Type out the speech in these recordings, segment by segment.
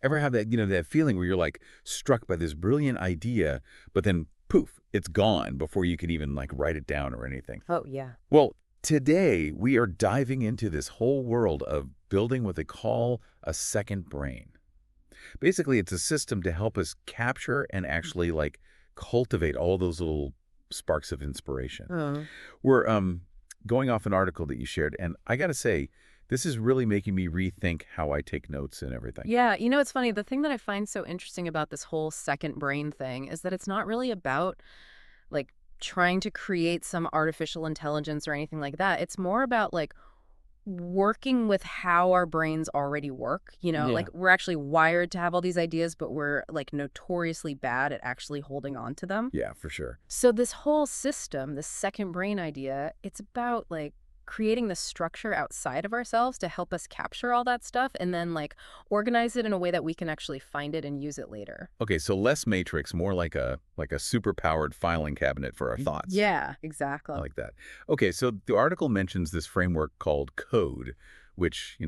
Ever have that, that feeling where you're like struck by this brilliant idea, but then poof, it's gone before you can even like write it down or anything? Oh, yeah. Well, today we are diving into this whole world of building what they call a second brain. Basically, it's a system to help us capture and actually like cultivate all those little sparks of inspiration. Oh. We're going off an article that you shared, and I got to say, this is really making me rethink how I take notes and everything. Yeah, it's funny. The thing that I find so interesting about this whole second brain thing is that it's not really about like trying to create some artificial intelligence or anything like that. It's more about like working with how our brains already work. Yeah. Like we're actually wired to have all these ideas, but we're like notoriously bad at actually holding on to them. Yeah, for sure. So this whole system, this second brain idea, it's about like creating the structure outside of ourselves to help us capture all that stuff and then like organize it in a way that we can actually find it and use it later. Okay, so less matrix, more like a super-powered filing cabinet for our thoughts. Yeah, exactly. I like that. Okay, so the article mentions this framework called code, which,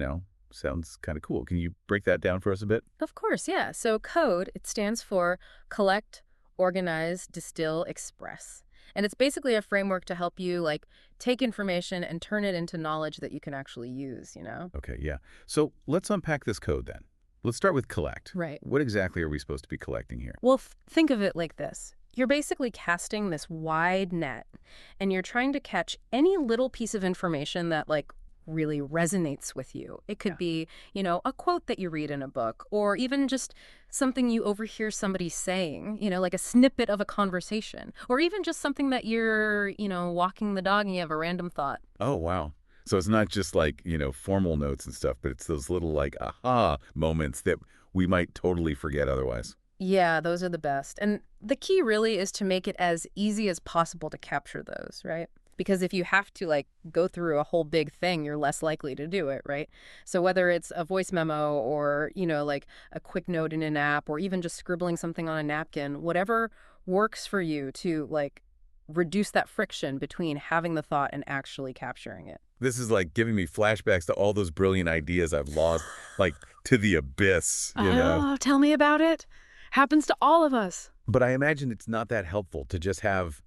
sounds kind of cool. Can you break that down for us a bit? Of course, yeah. So code, it stands for collect, organize, distill, express. And it's basically a framework to help you like take information and turn it into knowledge that you can actually use. Okay, yeah. So let's unpack this code then. Let's start with collect. Right. What exactly are we supposed to be collecting here? Well, think of it like this. You're basically casting this wide net, and you're trying to catch any little piece of information that like really resonates with you. It could be, a quote that you read in a book, or even just something you overhear somebody saying, like a snippet of a conversation, or even just something that you're, walking the dog and you have a random thought. Oh, wow. So it's not just like, formal notes and stuff, but it's those little like aha moments that we might totally forget otherwise. Yeah, those are the best. And the key really is to make it as easy as possible to capture those, right? Because if you have to like go through a whole big thing, you're less likely to do it, right? So whether it's a voice memo or, like a quick note in an app or even just scribbling something on a napkin, whatever works for you to like reduce that friction between having the thought and actually capturing it. This is like giving me flashbacks to all those brilliant ideas I've lost, like to the abyss, Oh, tell me about it. Happens to all of us. But I imagine it's not that helpful to just have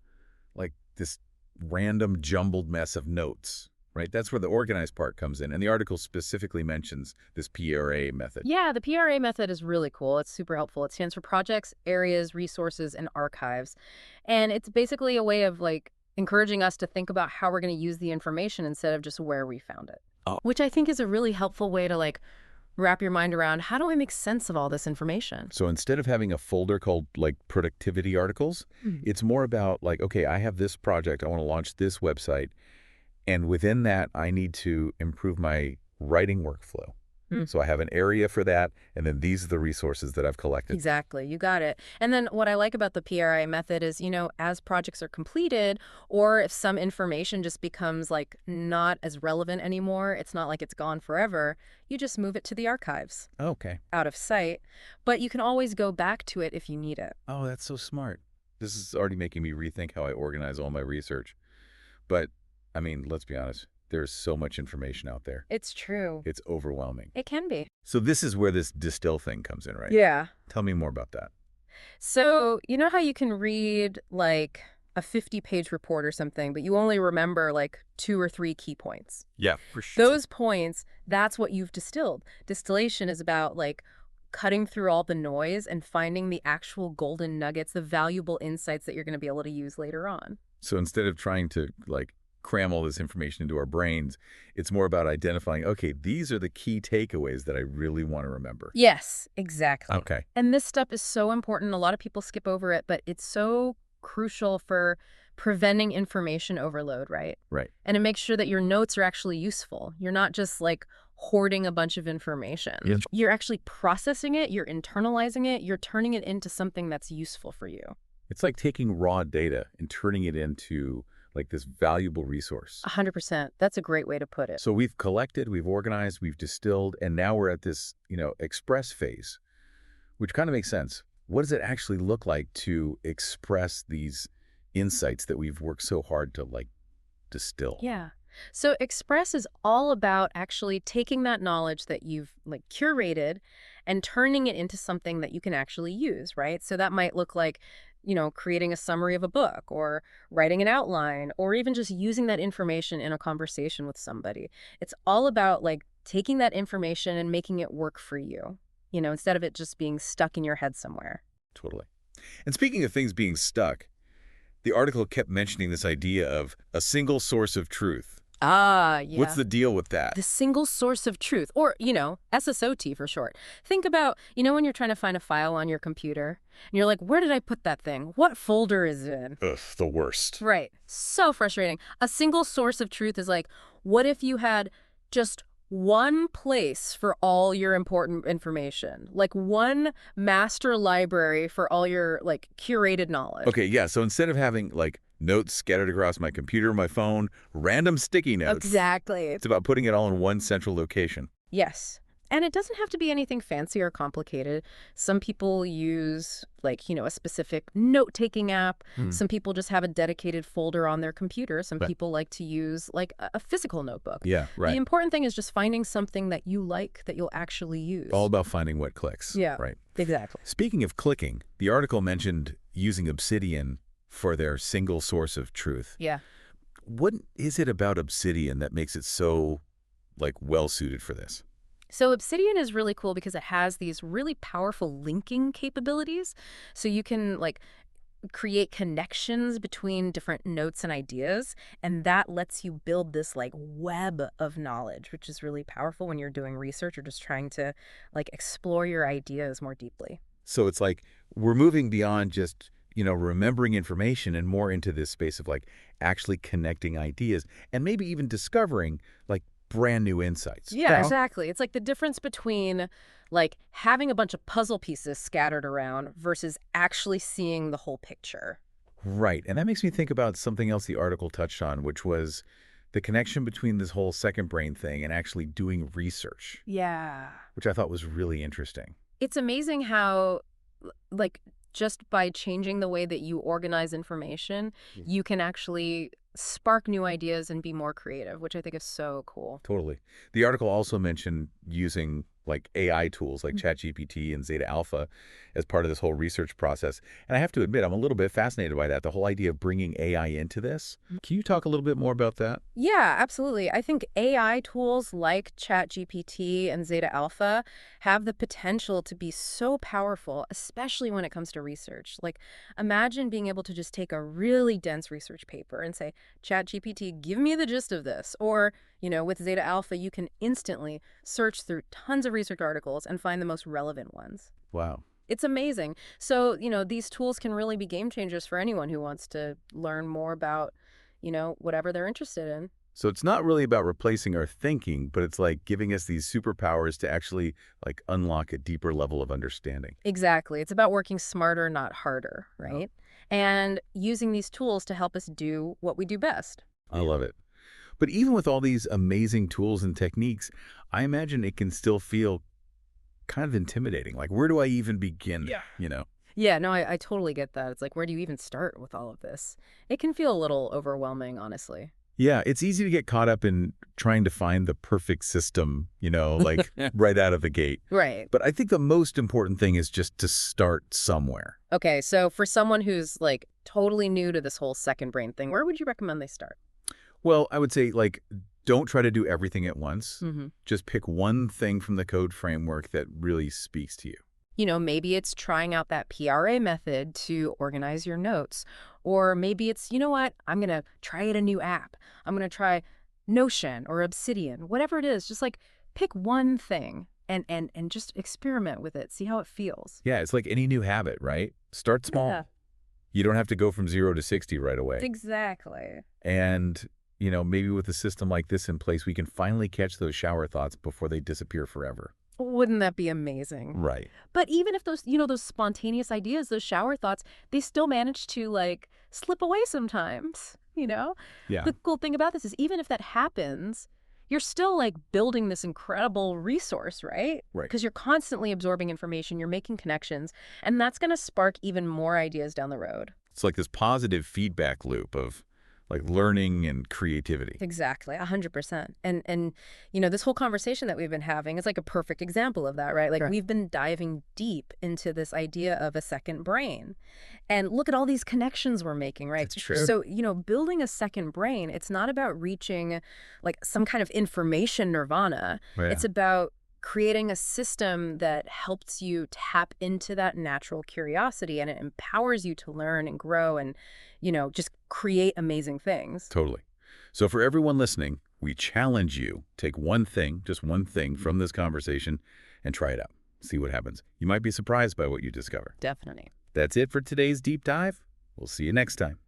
like this random jumbled mess of notes, right? That's where the organized part comes in. And the article specifically mentions this PRA method. Yeah, the PRA method is really cool. It's super helpful. It stands for projects, areas, resources, and archives. And it's basically a way of like encouraging us to think about how we're going to use the information instead of just where we found it. Oh. Which I think is a really helpful way to like wrap your mind around how do I make sense of all this information? So instead of having a folder called like productivity articles, it's more about like, okay, I have this project. I want to launch this website. And within that, I need to improve my writing workflow. So I have an area for that. And then these are the resources that I've collected. Exactly. You got it. And then what I like about the PRI method is, as projects are completed or if some information just becomes like not as relevant anymore, it's not like it's gone forever, you just move it to the archives. Okay. Out of sight. But you can always go back to it if you need it. Oh, that's so smart. This is already making me rethink how I organize all my research. But, I mean, let's be honest. There's so much information out there. It's true. It's overwhelming. It can be. So this is where this distill thing comes in, right? Yeah. Tell me more about that. So, you know how you can read like a 50-page report or something, but you only remember like 2 or 3 key points? Yeah, for sure. Those points, that's what you've distilled. Distillation is about like cutting through all the noise and finding the actual golden nuggets, the valuable insights that you're going to be able to use later on. So instead of trying to like cram all this information into our brains, it's more about identifying, okay, these are the key takeaways that I really want to remember. Yes, exactly. Okay. And this stuff is so important. A lot of people skip over it, but it's so crucial for preventing information overload, right? Right. And it makes sure that your notes are actually useful. You're not just like hoarding a bunch of information. Yes. You're actually processing it, you're internalizing it, you're turning it into something that's useful for you. It's like taking raw data and turning it into like this valuable resource. 100%. That's a great way to put it. So we've collected, we've organized, we've distilled, and now we're at this, express phase, which kind of makes sense. What does it actually look like to express these insights that we've worked so hard to like distill? Yeah. So Express is all about actually taking that knowledge that you've like curated and turning it into something that you can actually use, right? So that might look like, creating a summary of a book or writing an outline or even just using that information in a conversation with somebody. It's all about like taking that information and making it work for you, instead of it just being stuck in your head somewhere. Totally. And speaking of things being stuck, the article kept mentioning this idea of a single source of truth. Ah, What's yeah. the deal with that? The single source of truth, or, SSOT for short. Think about, when you're trying to find a file on your computer, and you're like, where did I put that thing? What folder is it in? Ugh, the worst. Right. So frustrating. A single source of truth is like, what if you had just one place for all your important information? Like one master library for all your, like, curated knowledge. Okay, yeah, so instead of having, like, notes scattered across my computer, my phone, random sticky notes. Exactly. It's about putting it all in one central location. Yes. And it doesn't have to be anything fancy or complicated. Some people use, like, a specific note-taking app. Some people just have a dedicated folder on their computer. Some people like to use, like, a physical notebook. Yeah, right. The important thing is just finding something that you like that you'll actually use. All about finding what clicks. Yeah, right. Exactly. Speaking of clicking, the article mentioned using Obsidian for their single source of truth. Yeah. What is it about Obsidian that makes it so, like, well-suited for this? So Obsidian is really cool because it has these really powerful linking capabilities. So you can, like, create connections between different notes and ideas, and that lets you build this, like, web of knowledge, which is really powerful when you're doing research or just trying to, like, explore your ideas more deeply. So it's like we're moving beyond just, remembering information and more into this space of, like, actually connecting ideas and maybe even discovering, like, brand new insights. Yeah, exactly. It's like the difference between, like, having a bunch of puzzle pieces scattered around versus actually seeing the whole picture. Right. And that makes me think about something else the article touched on, which was the connection between this whole second brain thing and actually doing research. Yeah. Which I thought was really interesting. It's amazing how, like, just by changing the way that you organize information, you can actually spark new ideas and be more creative, which I think is so cool. Totally. The article also mentioned using, like, AI tools like ChatGPT and Zeta Alpha as part of this whole research process. And I have to admit, I'm a little bit fascinated by that, the whole idea of bringing AI into this. Can you talk a little bit more about that? Yeah, absolutely. I think AI tools like ChatGPT and Zeta Alpha have the potential to be so powerful, especially when it comes to research. Like, imagine being able to just take a really dense research paper and say, ChatGPT, give me the gist of this. Or, with Zeta Alpha, you can instantly search through tons of research articles and find the most relevant ones. Wow. It's amazing. So, these tools can really be game changers for anyone who wants to learn more about, whatever they're interested in. So it's not really about replacing our thinking, but it's like giving us these superpowers to actually, like, unlock a deeper level of understanding. Exactly. It's about working smarter, not harder, right? And using these tools to help us do what we do best. I love it. But even with all these amazing tools and techniques, I imagine it can still feel kind of intimidating. Like, where do I even begin? Yeah, no, I totally get that. It's like, where do you even start with all of this? It can feel a little overwhelming, honestly. Yeah, it's easy to get caught up in trying to find the perfect system, like right out of the gate. Right. But I think the most important thing is just to start somewhere. Okay, so for someone who's, like, totally new to this whole second brain thing, where would you recommend they start? Well, I would say, like, don't try to do everything at once. Just pick one thing from the code framework that really speaks to you. Maybe it's trying out that PRA method to organize your notes. Or maybe it's, I'm going to try a new app. I'm going to try Notion or Obsidian, whatever it is. Just, like, pick one thing and just experiment with it. See how it feels. Yeah, it's like any new habit, right? Start small. Yeah. You don't have to go from 0 to 60 right away. Exactly. And, maybe with a system like this in place, we can finally catch those shower thoughts before they disappear forever. Wouldn't that be amazing? Right. But even if those, those spontaneous ideas, those shower thoughts, they still manage to, like, slip away sometimes, Yeah. The cool thing about this is even if that happens, you're still, like, building this incredible resource, right? Right. Because you're constantly absorbing information, you're making connections, and that's going to spark even more ideas down the road. It's like this positive feedback loop of, like learning and creativity. Exactly, 100%. And this whole conversation that we've been having is like a perfect example of that, right? Like Sure. we've been diving deep into this idea of a second brain. And look at all these connections we're making, right? That's true. So, building a second brain, it's not about reaching like some kind of information nirvana. Yeah. It's about creating a system that helps you tap into that natural curiosity, and it empowers you to learn and grow and, just create amazing things. Totally. So for everyone listening, we challenge you, take one thing, just one thing from this conversation and try it out. See what happens. You might be surprised by what you discover. Definitely. That's it for today's deep dive. We'll see you next time.